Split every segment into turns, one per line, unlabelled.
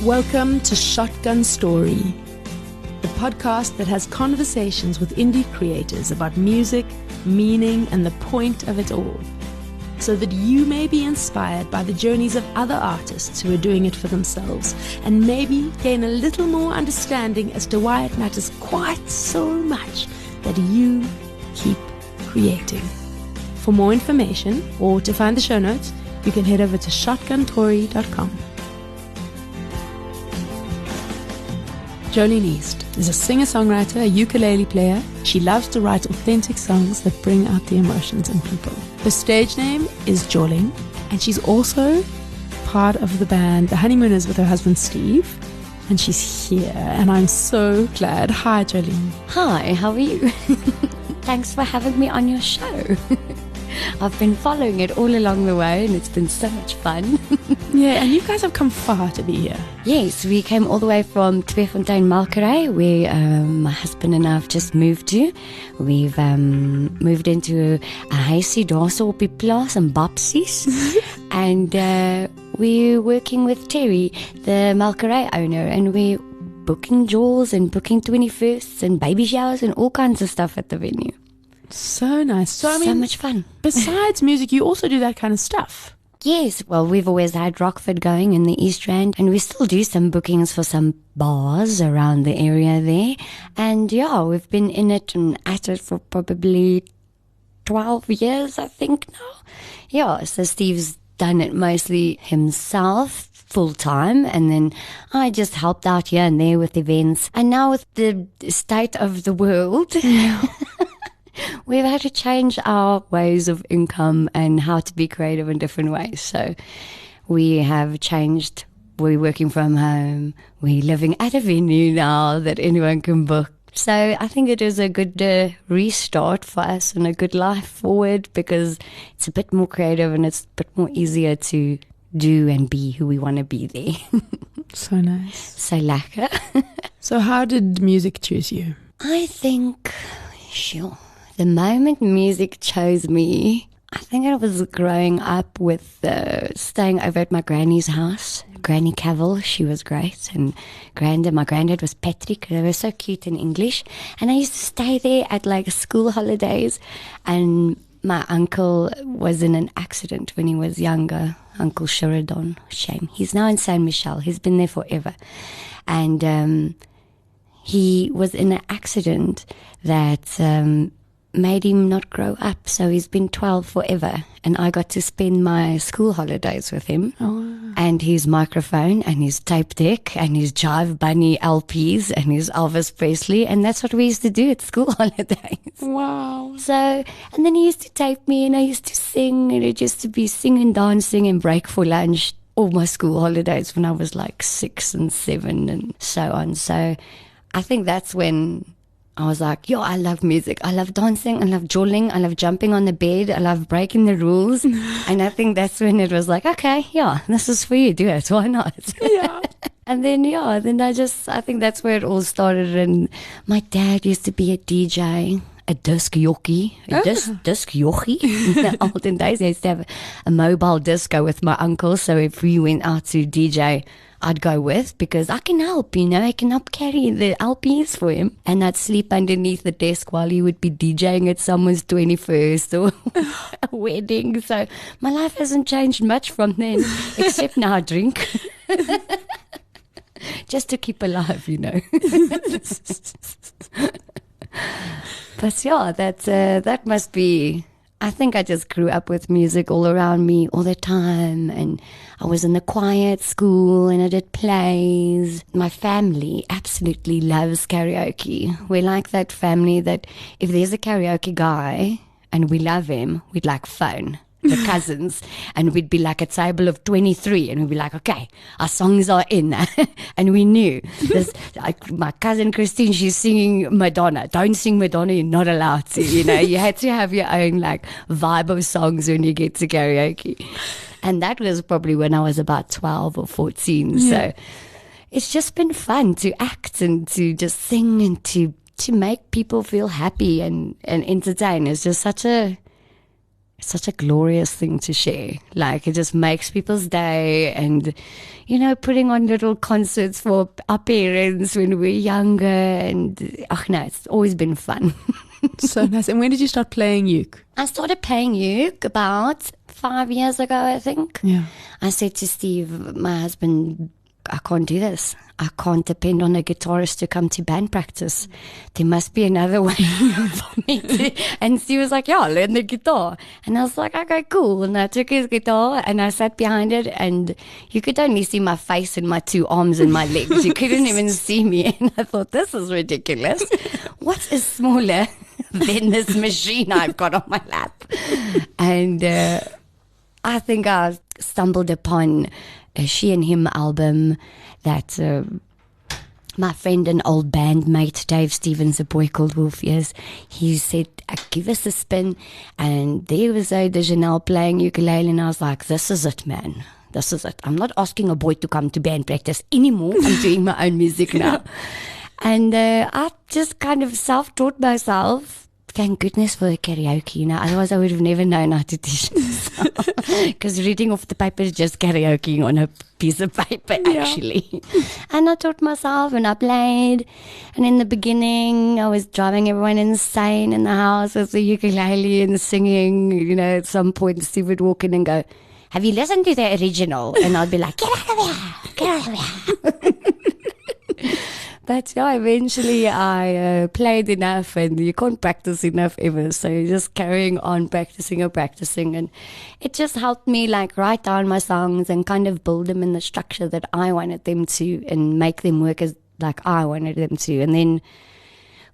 Welcome to Shotgun Story, the podcast that has conversations with indie creators about music, meaning, and the point of it all, so that you may be inspired by the journeys of other artists who are doing it for themselves, and maybe gain a little more understanding as to why it matters quite so much that you keep creating. For more information, or to find the show notes, you can head over to shotguntory.com. Jolene East is a singer-songwriter, a ukulele player. She loves to write authentic songs that bring out the emotions in people. Her stage name is Jolling, and she's also part of the band The Honeymooners with her husband Steve. And she's here, and I'm so glad. Hi, Jolene.
Hi, how are you? Thanks for having me on your show. I've been following it all along the way, and it's been so much fun.
Yeah, and you guys have come far to be here.
Yes, we came all the way from Tweefontein Melkery, where my husband and I have just moved to. We've moved into a huisie daar op die plaas in Bapsies. And we're working with Terry, the Melkery owner, and we're booking jaws and booking 21sts and baby showers and all kinds of stuff at the venue.
So nice. So
much fun.
Besides music, you also do that kind of stuff.
Yes, well, we've always had Rockford going in the East Rand, and we still do some bookings for some bars around the area there. And yeah, we've been in it and at it for probably 12 years, I think now. Yeah, so Steve's done it mostly himself, full time, and then I just helped out here and there with events. And now with the state of the world, we've had to change our ways of income and how to be creative in different ways. So we have changed. We're working from home. We're living at a venue now that anyone can book. So I think it is a good restart for us and a good life forward, because it's a bit more creative and it's a bit more easier to do and be who we want to be there.
So nice.
So lekker.
So how did music choose you?
I think, sure, the moment music chose me, I think I was growing up with staying over at my granny's house. Granny Cavill, she was great. And my granddad was Patrick. They were so cute in English. And I used to stay there at like school holidays. And my uncle was in an accident when he was younger. Uncle Sheridan, shame. He's now in Saint Michel. He's been there forever. And he was in an accident that made him not grow up, so he's been 12 forever, and I got to spend my school holidays with him. And his microphone and his tape deck and his Jive Bunny LPs and his Elvis Presley, and that's what we used to do at school holidays.
Wow.
So, and then he used to tape me and I used to sing, and it used to be singing, dancing and break for lunch all my school holidays when I was like 6 and 7 and so on. So I think that's when I was like, yo, I love music. I love dancing. I love jolling. I love jumping on the bed. I love breaking the rules. And I think that's when it was like, okay, yeah, this is for you. Do it. Why not?
Yeah.
And then, yeah, I think that's where it all started. And my dad used to be a DJ, a disc jockey. Disc jockey. In the olden days, I used to have a mobile disco with my uncle. So if we went out to DJ, I'd go with, because I can help, I can help carry the LPs for him. And I'd sleep underneath the desk while he would be DJing at someone's 21st or a wedding. So my life hasn't changed much from then, except now I drink. Just to keep alive, But yeah, that must be... I think I just grew up with music all around me all the time, and I was in the choir at school and I did plays. My family absolutely loves karaoke. We're like that family that if there's a karaoke guy and we love him, we'd like phone the cousins, and we'd be like a table of 23, and we'd be like, okay, our songs are in. And we knew this, like my cousin Christine, she's singing Madonna. Don't sing Madonna, you're not allowed to. You had to have your own like vibe of songs when you get to karaoke. And that was probably when I was about 12 or 14. Yeah. So it's just been fun to act and to just sing and to make people feel happy and entertain. It's just such a such a glorious thing to share. Like, it just makes people's day. And, you know, putting on little concerts for our parents when we were younger. And, no, it's always been fun.
So nice. And when did you start playing uke?
I started playing uke about 5 years ago, I think.
Yeah.
I said to Steve, my husband, I can't do this. I can't depend on a guitarist to come to band practice. There must be another way for me to. And Steve was like, yeah, learn the guitar. And I was like, okay, cool. And I took his guitar and I sat behind it, and you could only see my face and my two arms and my legs. You couldn't even see me. And I thought, this is ridiculous. What is smaller than this machine I've got on my lap? And I think I stumbled upon a She and Him album that my friend and old bandmate Dave Stevens, a boy called Wolf Ears, he said, give us a spin. And there was Zoe de Janelle playing ukulele, and I was like, this is it, man. This is it. I'm not asking a boy to come to band practice anymore. I'm doing my own music now. And I just kind of self-taught myself. Thank goodness for the karaoke, you know. Otherwise, I would have never known how to teach myself. Because reading off the paper is just karaoke on a piece of paper, actually. And I taught myself, and I played. And in the beginning, I was driving everyone insane in the house with the ukulele and singing. You know, at some point, Steve would walk in and go, have you listened to the original? And I'd be like, get out of here, get out of here. But yeah, eventually I played enough, and you can't practice enough ever. So you're just carrying on practicing. And it just helped me like write down my songs and kind of build them in the structure that I wanted them to, and make them work as like I wanted them to. And then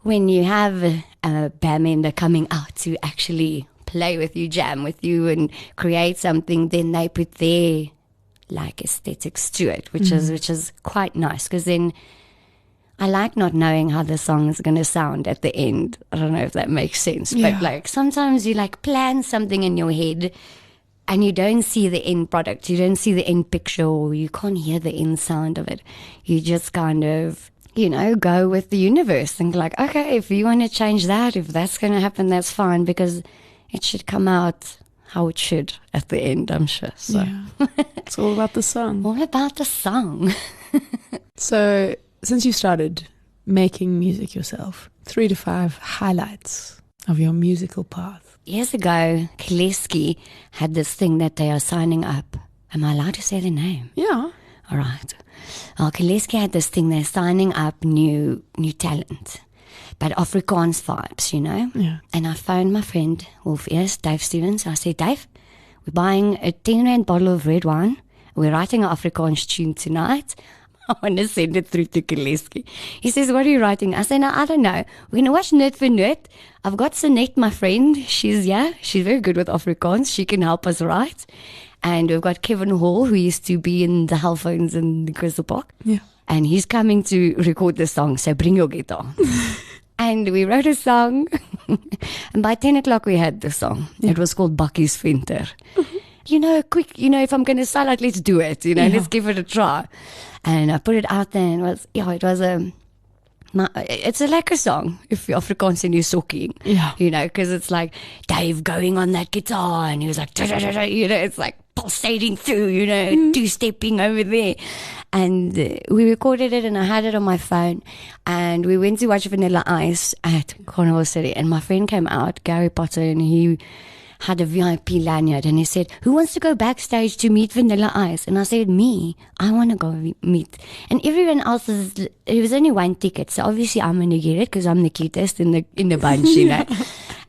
when you have a band member coming out to actually play with you, jam with you, and create something, then they put their like aesthetics to it, which is quite nice, because then I like not knowing how the song is going to sound at the end. I don't know if that makes sense.
Yeah.
But like sometimes you like plan something in your head and you don't see the end product. You don't see the end picture, or you can't hear the end sound of it. You just kind of, you know, go with the universe and like, okay, if you want to change that, if that's going to happen, that's fine, because it should come out how it should at the end, I'm sure. So
yeah. It's all about the song.
All about the song.
So since you started making music yourself, 3 to 5 highlights of your musical path.
Years ago, Kaleski had this thing that they are signing up. Am I allowed to say the name?
Yeah.
All right. Well, Kaleski had this thing, they're signing up new talent, but Afrikaans vibes, you know?
Yeah.
And I phoned my friend, Wolf Ears, Dave Stevens. I said, Dave, we're buying a 10 rand bottle of red wine. We're writing an Afrikaans tune tonight. I want to send it through to Kaleski. He says, what are you writing? I say, no, I don't know. We're going to watch Noot for Noot. I've got Sanette, my friend. She's very good with Afrikaans. She can help us write. And we've got Kevin Hall, who used to be in the Halphones in the Crystal Park.
Yeah.
And he's coming to record the song, so bring your guitar. And we wrote a song. And by 10 o'clock, we had the song. Yeah. It was called Bakkies Winter. You know, quick, you know, if I'm going to start out, let's do it. You know, let's give it a try. And I put it out there, and it's a lekker song if you're Afrikaans and you're sokkie.
Yeah.
You know, because it's like Dave going on that guitar, and he was like, you know, it's like pulsating through, you know, two-stepping over there. And we recorded it, and I had it on my phone, and we went to watch Vanilla Ice at Carnival City, and my friend came out, Gary Potter, and he had a VIP lanyard, and he said, who wants to go backstage to meet Vanilla Ice? And I said, me, I want to go meet. And everyone else it was only one ticket, so obviously I'm going to get it because I'm the cutest in the bunch, you know.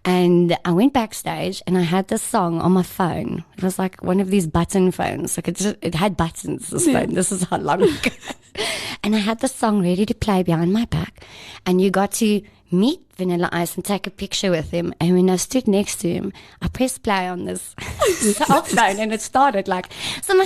And I went backstage, and I had this song on my phone. It was like one of these button phones. Like it had buttons, this phone. This is how long ago. And I had the song ready to play behind my back. And you got to meet Vanilla Ice and take a picture with him. And when I stood next to him, I pressed play on this cell phone, and it started like, and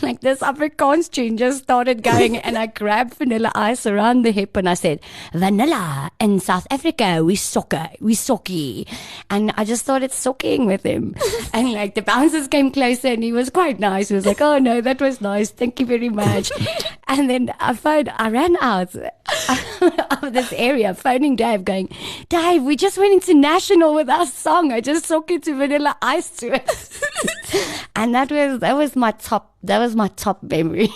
like this Afrikaans tune just started going, and I grabbed Vanilla Ice around the hip, and I said, Vanilla, in South Africa, we sokkie. And I just started sockieing with him. And like the bouncers came closer, and he was quite nice. He was like, oh no, that was nice. Thank you very much. And then I ran out. of this area, phoning Dave, going, Dave, we just went international with our song. I just took it to Vanilla Ice to it. And that was my top memory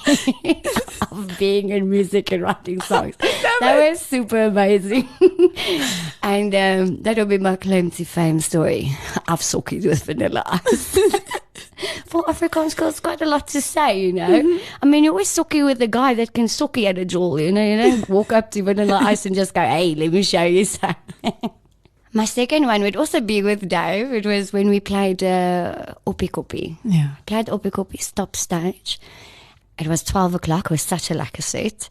of being in music and writing songs. That was super amazing. And that will be my claim to fame story. I've sokkied with Vanilla Ice. For Afrikaans girls, quite a lot to say, you know. Mm-hmm. I mean, you always sokkie with the guy that can sokkie at a jol, you know. You don't walk up to Vanilla Ice and just go, hey, let me show you something. My second one would also be with Dave. It was when we played Oppie.
Yeah.
Played Oppie Stop Stage. It was 12 o'clock. It was such a lekker set.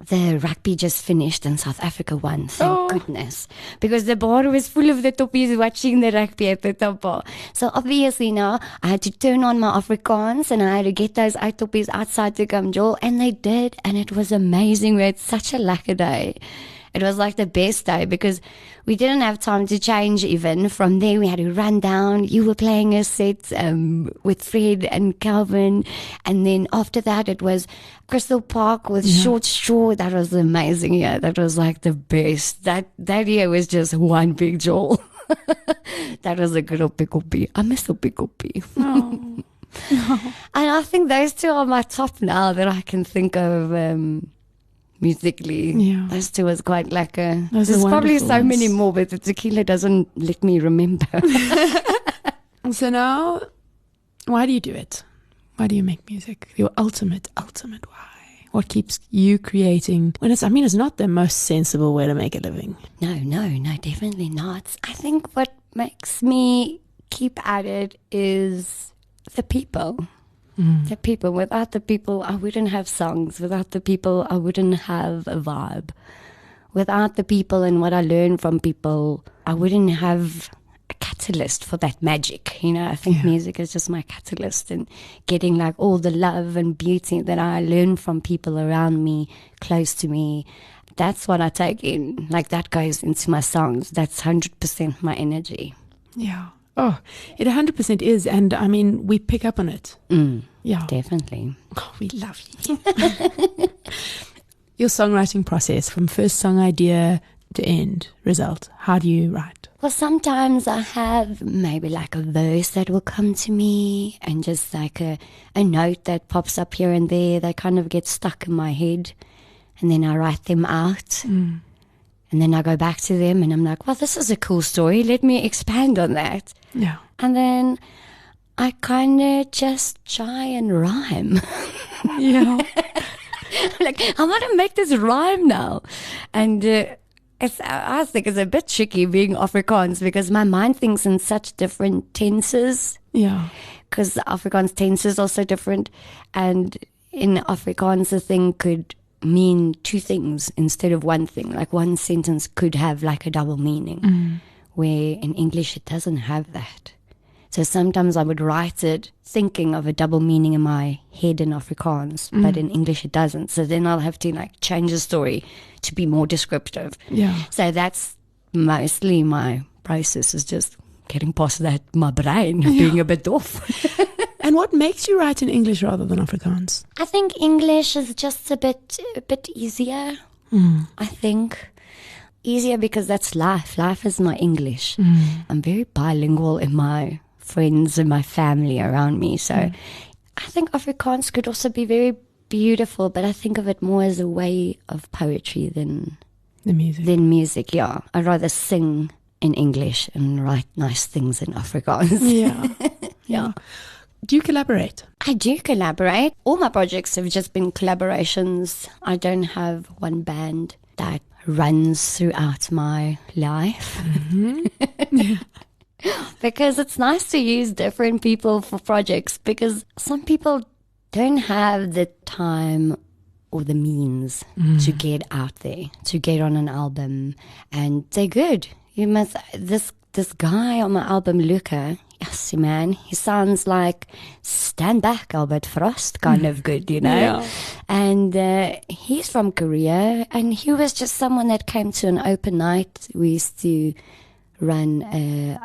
The rugby just finished and South Africa won. Thank goodness. Because the bar was full of the toppies watching the rugby at the top bar. So obviously now I had to turn on my Afrikaans and I had to get those out toppies outside to come jol. And they did. And it was amazing. We had such a lekker day. It was like the best day because we didn't have time to change even. From there, we had to run down. You were playing a set with Fred and Calvin. And then after that, it was Crystal Park with Short Straw. That was amazing. Yeah, that was like the best. That year was just one big jol. That was a good Oppie. I miss Oppie.
Oh.
And I think those two are my top now that I can think of. Musically, those two was quite lekker. There's probably so many more, but the tequila doesn't let me remember.
So now, why do you do it? Why do you make music? Your ultimate why? What keeps you creating? It's not the most sensible way to make a living.
No, definitely not. I think what makes me keep at it is the people. The people. Without the people, I wouldn't have songs. Without the people, I wouldn't have a vibe. Without the people and what I learn from people, I wouldn't have a catalyst for that magic. You know, I think music is just my catalyst, and getting like all the love and beauty that I learn from people around me, close to me. That's what I take in. Like that goes into my songs. That's 100% my energy.
Yeah. Oh, it 100% is. And I mean, we pick up on it. Yeah.
Definitely.
Oh, we love you. Your songwriting process from first song idea to end result. How do you write?
Well, sometimes I have maybe like a verse that will come to me and just like a note that pops up here and there. They kind of get stuck in my head and then I write them out. And then I go back to them and I'm like, well, this is a cool story. Let me expand on that.
Yeah.
And then I kind of just try and rhyme.
Yeah.
Like, I want to make this rhyme now. And I think it's a bit tricky being Afrikaans because my mind thinks in such different tenses.
Yeah.
Because the Afrikaans tenses are so different. And in Afrikaans, a thing could mean two things instead of one thing. Like one sentence could have like a double meaning, where in English it doesn't have that. So sometimes I would write it thinking of a double meaning in my head in Afrikaans, but in English it doesn't. So then I'll have to like change the story to be more descriptive.
Yeah.
So that's mostly my process, is just getting past that, my brain being a bit off.
And what makes you write in English rather than Afrikaans?
I think English is just a bit easier. I think easier because that's life. Life is my English. I'm very bilingual in my friends and my family around me. So I think Afrikaans could also be very beautiful, but I think of it more as a way of poetry than
the music.
Yeah, I'd rather sing in English and write nice things in Afrikaans.
Yeah. Do you collaborate?
I do collaborate. All my projects have just been collaborations. I don't have one band that runs throughout my life. Because it's nice to use different people for projects, because some people don't have the time or the means to get out there, to get on an album, and they're good. You must, this guy on my album, Luca, yes, man, he sounds like Stand Back, Albert Frost, kind of good, you know.
Yeah.
And he's from Korea, and he was just someone that came to an open night. We used to run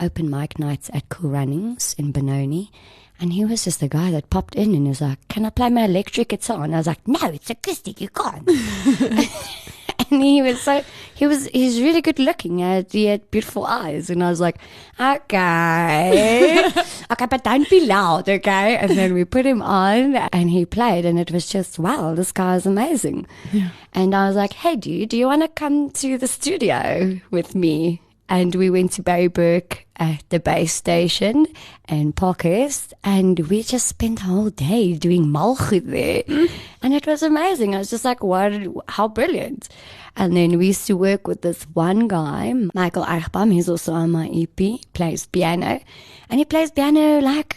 open mic nights at Cool Runnings in Benoni. And he was just the guy that popped in and was like, can I play my electric guitar? And I was like, no, it's acoustic, you can't. And he's really good looking. He had beautiful eyes. And I was like, okay, but don't be loud, okay? And then we put him on and he played, and it was just, wow, this guy is amazing.
Yeah.
And I was like, hey, dude, do you want to come to the studio with me? And we went to Berryburg at the base station in Parkhurst, and we just spent the whole day doing Malchut there. And it was amazing. I was just like, how brilliant. And then we used to work with this one guy, Michael Eichbaum. He's also on my EP, plays piano. And he plays piano like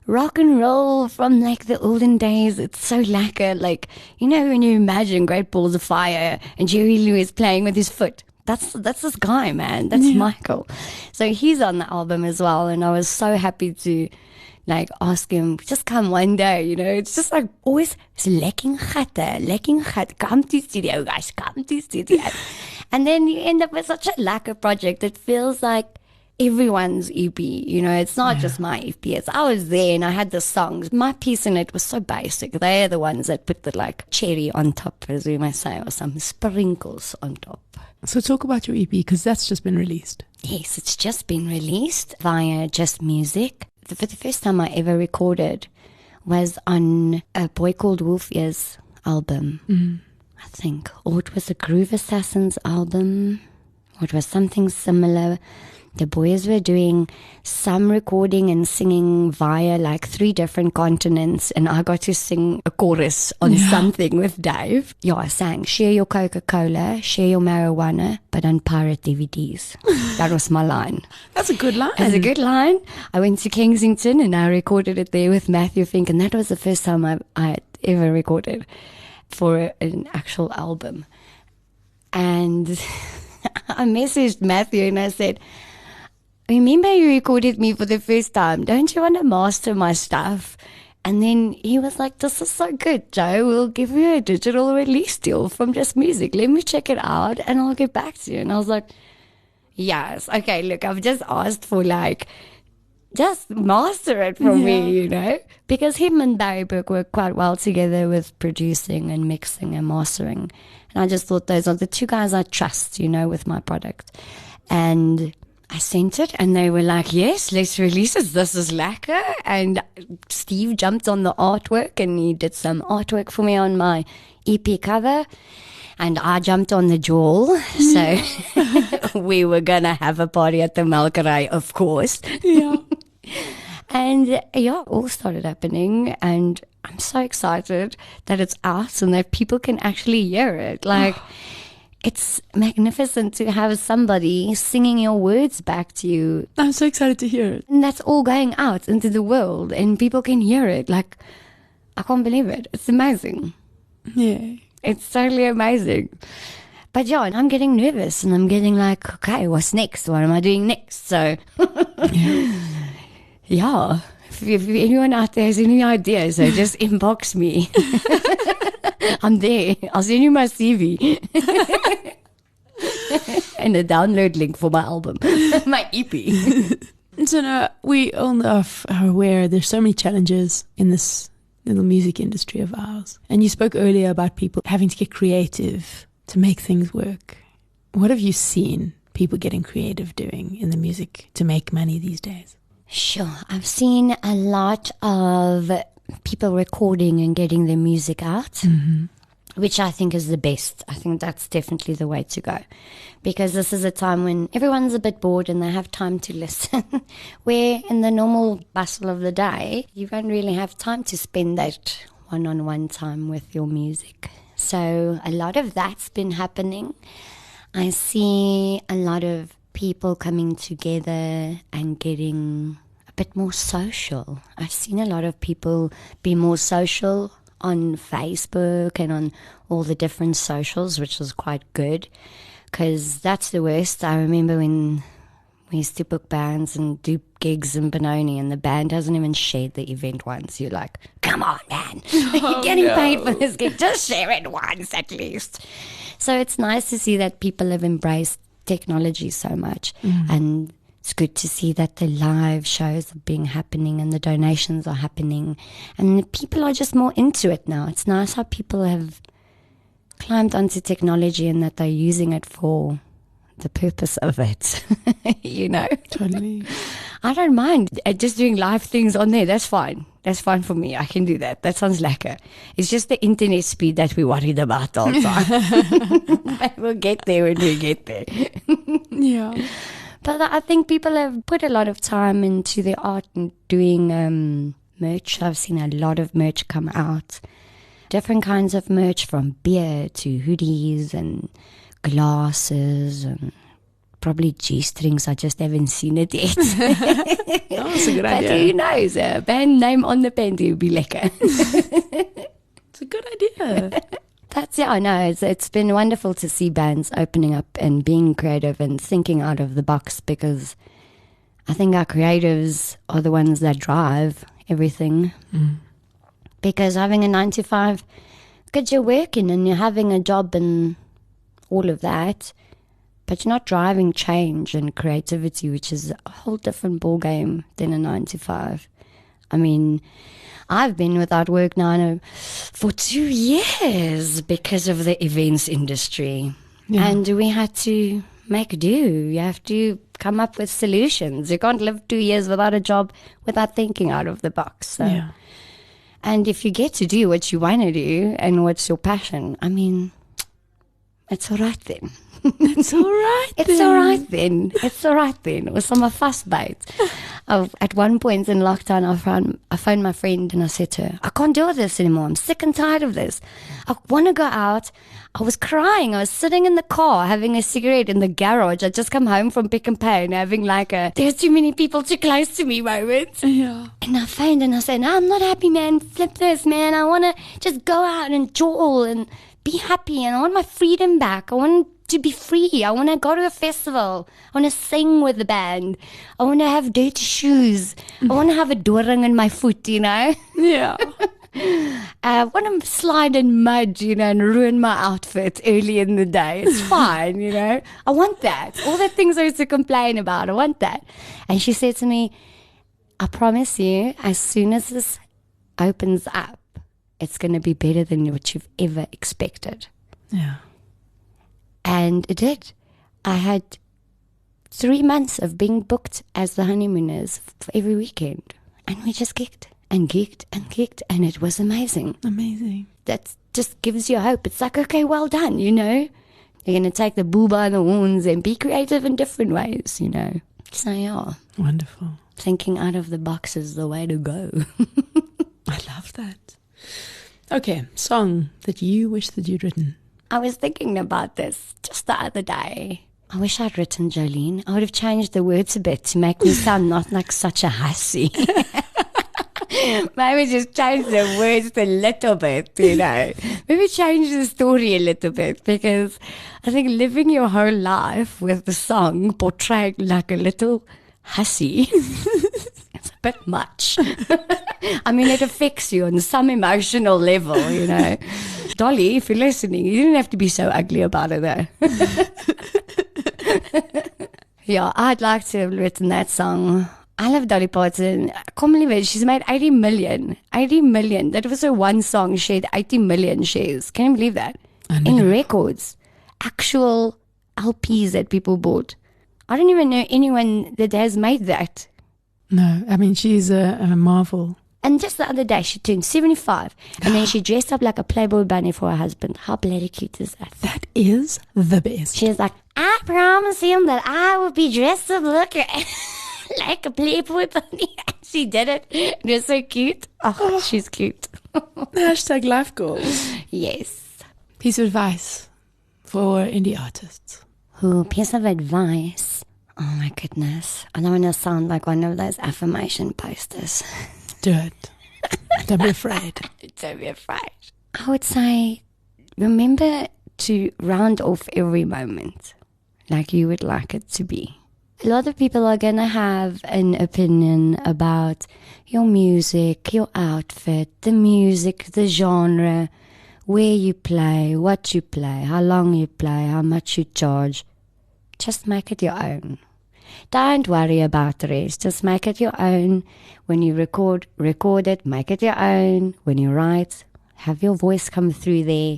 rock and roll from like the olden days. It's so lacquer. Like, you know, when you imagine Great Balls of Fire and Jerry Lewis playing with his foot. That's this guy, man. That's Michael. So he's on the album as well. And I was so happy to like ask him, just come one day, you know. It's just like always, it's lekking gat. Come to studio, guys, come to studio. And then you end up with such a lacquer project. It feels like everyone's EP, you know. It's not just my EP. I was there and I had the songs. My piece in it was so basic. They're the ones that put the like cherry on top, as we might say, or some sprinkles on top.
So talk about your EP, because that's just been released.
Yes, it's just been released via Just Music. For the first time I ever recorded was on a Boy Called Wolf Ears album, I think. Or it was a Groove Assassins album, or it was something similar. The boys were doing some recording and singing via like 3 different continents, and I got to sing a chorus on something with Dave. Yeah, I sang, share your Coca-Cola, share your marijuana, but on pirate DVDs. That was my line.
That's a good line.
That's a good line. I went to Kensington and I recorded it there with Matthew Fink, and that was the first time I had ever recorded for an actual album. And I messaged Matthew and I said, remember you recorded me for the first time. Don't you want to master my stuff? And then he was like, this is so good, Joe. We'll give you a digital release deal from Just Music. Let me check it out and I'll get back to you. And I was like, yes. Okay, look, I've just asked for like, just master it for me, you know? Because him and Berryburg work quite well together with producing and mixing and mastering. And I just thought those are the 2 guys I trust, you know, with my product. And I sent it and they were like, yes, let's release it. This is lacquer. And Steve jumped on the artwork and he did some artwork for me on my EP cover. And I jumped on the jewel. So we were going to have a party at the Melkery, of course.
Yeah.
And all started happening. And I'm so excited that it's out and that people can actually hear it. Like, it's magnificent to have somebody singing your words back to you.
I'm so excited to hear it.
And that's all going out into the world and people can hear it. Like, I can't believe it. It's amazing.
Yeah.
It's totally amazing. But yeah, I'm getting nervous and I'm getting like, okay, what's next? What am I doing next? So, yeah. If anyone out there has any ideas, so just inbox me. I'm there. I'll send you my CV. And a download link for my album, my EP.
So now we all are aware there's so many challenges in this little music industry of ours. And you spoke earlier about people having to get creative to make things work. What have you seen people getting creative doing in the music to make money these days?
Sure. I've seen a lot of people recording and getting their music out, which I think is the best. I think that's definitely the way to go, because this is a time when everyone's a bit bored and they have time to listen, where in the normal bustle of the day, you don't really have time to spend that one-on-one time with your music. So a lot of that's been happening. I see a lot of people coming together and getting a bit more social. I've seen a lot of people be more social on Facebook and on all the different socials, which was quite good, because that's the worst. I remember when we used to book bands and do gigs in Benoni and the band hasn't even shared the event once. You're like, come on, man. You're getting paid for this gig. Just share it once at least. So it's nice to see that people have embraced technology so much, and it's good to see that the live shows are happening and the donations are happening and the people are just more into it now. It's nice how people have climbed onto technology and that they're using it for the purpose of it, you know?
Totally.
I don't mind just doing live things on there. That's fine. That's fine for me. I can do that. That sounds lekker. It's just the internet speed that we're worried about all the time. But we'll get there when we get there.
Yeah.
But I think people have put a lot of time into their art and doing merch. I've seen a lot of merch come out. Different kinds of merch, from beer to hoodies and glasses and probably G-strings. I just haven't seen it yet.
Oh, that's a good idea.
But who knows? A band name on the panty would be lekker.
It's a good idea.
That's, yeah, I know. It's been wonderful to see bands opening up and being creative and thinking out of the box, because I think our creatives are the ones that drive everything. Because having a 9 to 5, because you're working and you're having a job and all of that, but you're not driving change and creativity, which is a whole different ball game than a 9 to 5. I mean, I've been without work now for 2 years because of the events industry. Yeah. And we had to make do. You have to come up with solutions. You can't live 2 years without a job without thinking out of the box. So. Yeah. And if you get to do what you want to do and what's your passion, I mean, it's all right then.
It's all right then.
It's all right then. It's all right then. It was on my fast bite. At one point in lockdown, I phoned my friend and I said to her, I can't do this anymore. I'm sick and tired of this. I want to go out. I was crying. I was sitting in the car having a cigarette in the garage. I'd just come home from Pick and Pay and having like a there's too many people too close to me moment.
Yeah.
And I phoned and I said, no, I'm not happy, man. Flip this, man. I want to just go out and jaw and be happy. And I want my freedom back. I want to be free. I want to go to a festival. I want to sing with the band. I want to have dirty shoes. I want to have a doring in my foot, you know?
Yeah.
I want to slide in mud, you know, and ruin my outfit early in the day. It's fine, you know? I want that. All the things I used to complain about, I want that. And she said to me, I promise you, as soon as this opens up, it's going to be better than what you've ever expected.
Yeah.
And it did. I had 3 months of being booked as the Honeymooners for every weekend. And we just gigged and gigged and gigged. And it was amazing.
Amazing.
That just gives you hope. It's like, okay, well done, you know. You're going to take the bull by the horns and be creative in different ways, you know. So, yeah.
Wonderful.
Thinking out of the box is the way to go.
I love that. Okay, song that you wish that you'd written.
I was thinking about this just the other day. I wish I'd written Jolene. I would have changed the words a bit to make me sound not like such a hussy. Maybe just change the words a little bit, you know. Maybe change the story a little bit, because I think living your whole life with the song portrayed like a little hussy, it's a bit much. I mean, it affects you on some emotional level, you know. Dolly, if you're listening, you didn't have to be so ugly about it, though. Yeah, I'd like to have written that song. I love Dolly Parton. I can't believe it. She's made 80 million. 80 million. That was her one song. She had 80 million shares. Can you believe that? In records. Actual LPs that people bought. I don't even know anyone that has made that.
No, I mean, she's a marvel.
And just the other day, she turned 75. And then she dressed up like a Playboy bunny for her husband. How bloody cute is that?
That is the best.
She was like, I promised him that I would be dressed up looking like a Playboy bunny. She did it. It was so cute. Oh, she's cute.
Hashtag life goals.
Yes.
Piece of advice for indie artists.
Ooh, piece of advice. Oh my goodness. I don't want to sound like one of those affirmation posters.
Do it. Don't be afraid.
Don't be afraid. I would say, remember to round off every moment like you would like it to be. A lot of people are going to have an opinion about your music, your outfit, the music, the genre, where you play, what you play, how long you play, how much you charge. Just make it your own. Don't worry about the rest. Just make it your own. When you record it, make it your own. When you write, have your voice come through there.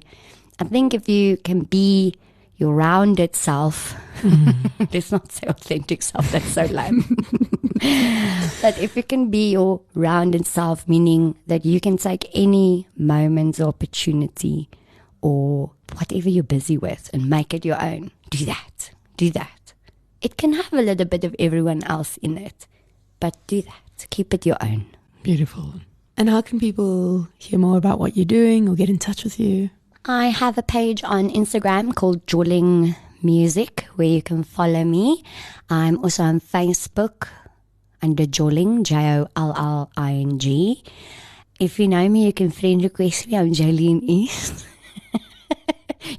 I think if you can be your rounded self, let's not say authentic self, that's so lame. But if you can be your rounded self, meaning that you can take any moment or opportunity or whatever you're busy with and make it your own, do that. Do that. It can have a little bit of everyone else in it, but do that. Keep it your own.
Beautiful. And how can people hear more about what you're doing or get in touch with you?
I have a page on Instagram called Jolling Music where you can follow me. I'm also on Facebook under Jolling, Jolling. If you know me, you can friend request me. I'm Jolene East.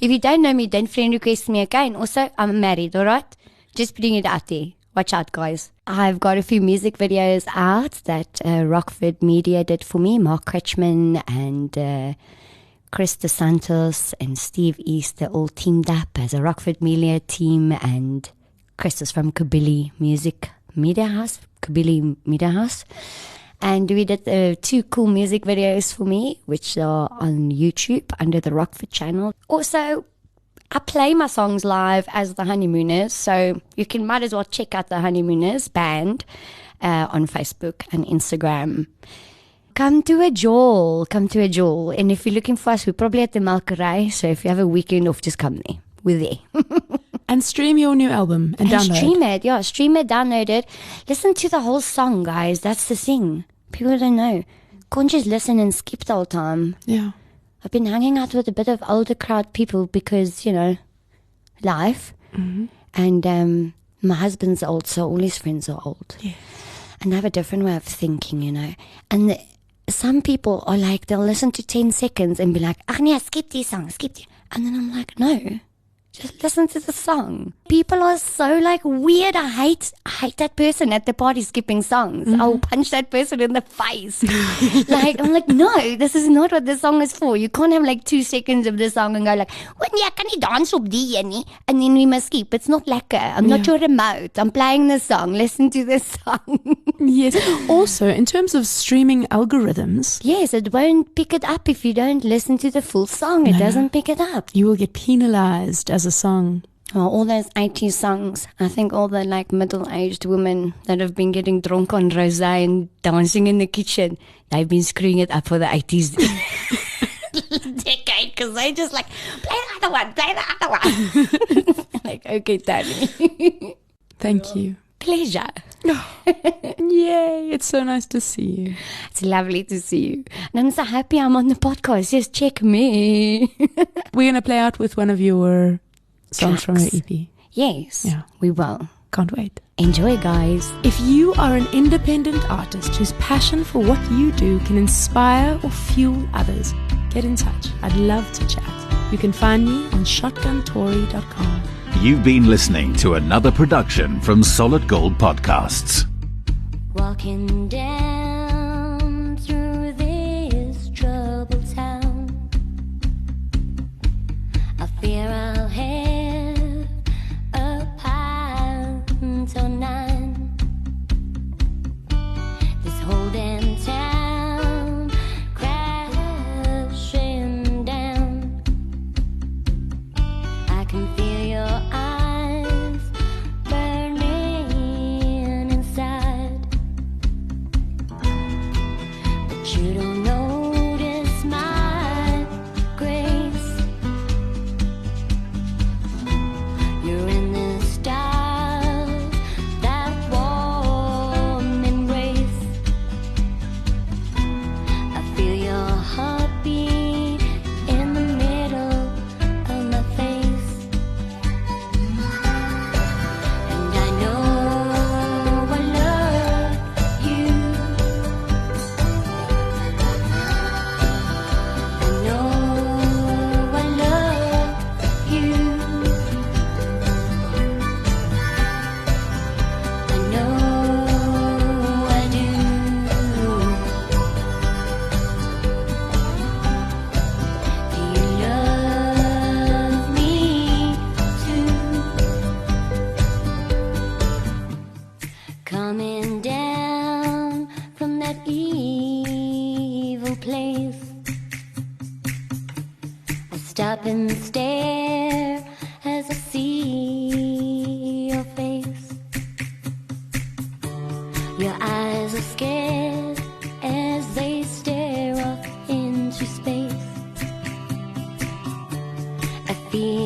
If you don't know me, don't friend request me, okay? And also, I'm married, all right? Just putting it out there. Watch out, guys. I've got a few music videos out that Rockford Media did for me. Mark Kretschmann and Chris DeSantos and Steve East, they're all teamed up as a Rockford Media team. And Chris is from Kabili Music Media House. Kabili Media House. And we did 2 cool music videos for me, which are on YouTube under the Rockford channel. Also, I play my songs live as the Honeymooners, so you might as well check out the Honeymooners band on Facebook and Instagram. Come to a Jol. And if you're looking for us, we're probably at the Melkery, so if you have a weekend off, just come there. We're there.
And stream your new album and download.
Stream it, download it. Listen to the whole song, guys. That's the thing. People don't know. Can't just listen and skip the whole time.
Yeah.
I've been hanging out with a bit of older crowd people because, life.
Mm-hmm.
And my husband's old, so all his friends are old.
Yeah.
And they have a different way of thinking, And some people are like, they'll listen to 10 seconds and be like, yeah, skip this song, skip this. And then I'm like, no. Just listen to the song. People are so weird. I hate that person at the party skipping songs.
Mm-hmm.
I'll punch that person in the face. I'm like, no, this is not what the song is for. You can't have 2 seconds of the song and go "When can you dance op die ene?" And then we must skip. It's not lekker. I'm not your remote. I'm playing the song. Listen to the song.
Yes. Also, in terms of streaming algorithms.
Yes, it won't pick it up if you don't listen to the full song. It doesn't pick it up.
You will get penalized as a song.
Well, all those 80s songs, I think all the middle-aged women that have been getting drunk on rosé and dancing in the kitchen, they've been screwing it up for the 80s decade because they just play the other one. Okay, Tony.
Thank you.
Pleasure.
Yay, it's so nice to see you.
It's lovely to see you. And I'm so happy I'm on the podcast. Just check me.
We're going to play out with one of your songs from your EP.
Yes,
Yeah.
we will.
Can't wait.
Enjoy, guys.
If you are an independent artist whose passion for what you do can inspire or fuel others, get in touch. I'd love to chat. You can find me on shotguntory.com.
You've been listening to another production from Solid Gold Podcasts.
Walking down through this troubled town, I fear I'll have a pint or 9. This whole damn town crashing down. I can feel your eyes burning inside. stop and stare as I see your face. Your eyes are scared as they stare off into space. I feel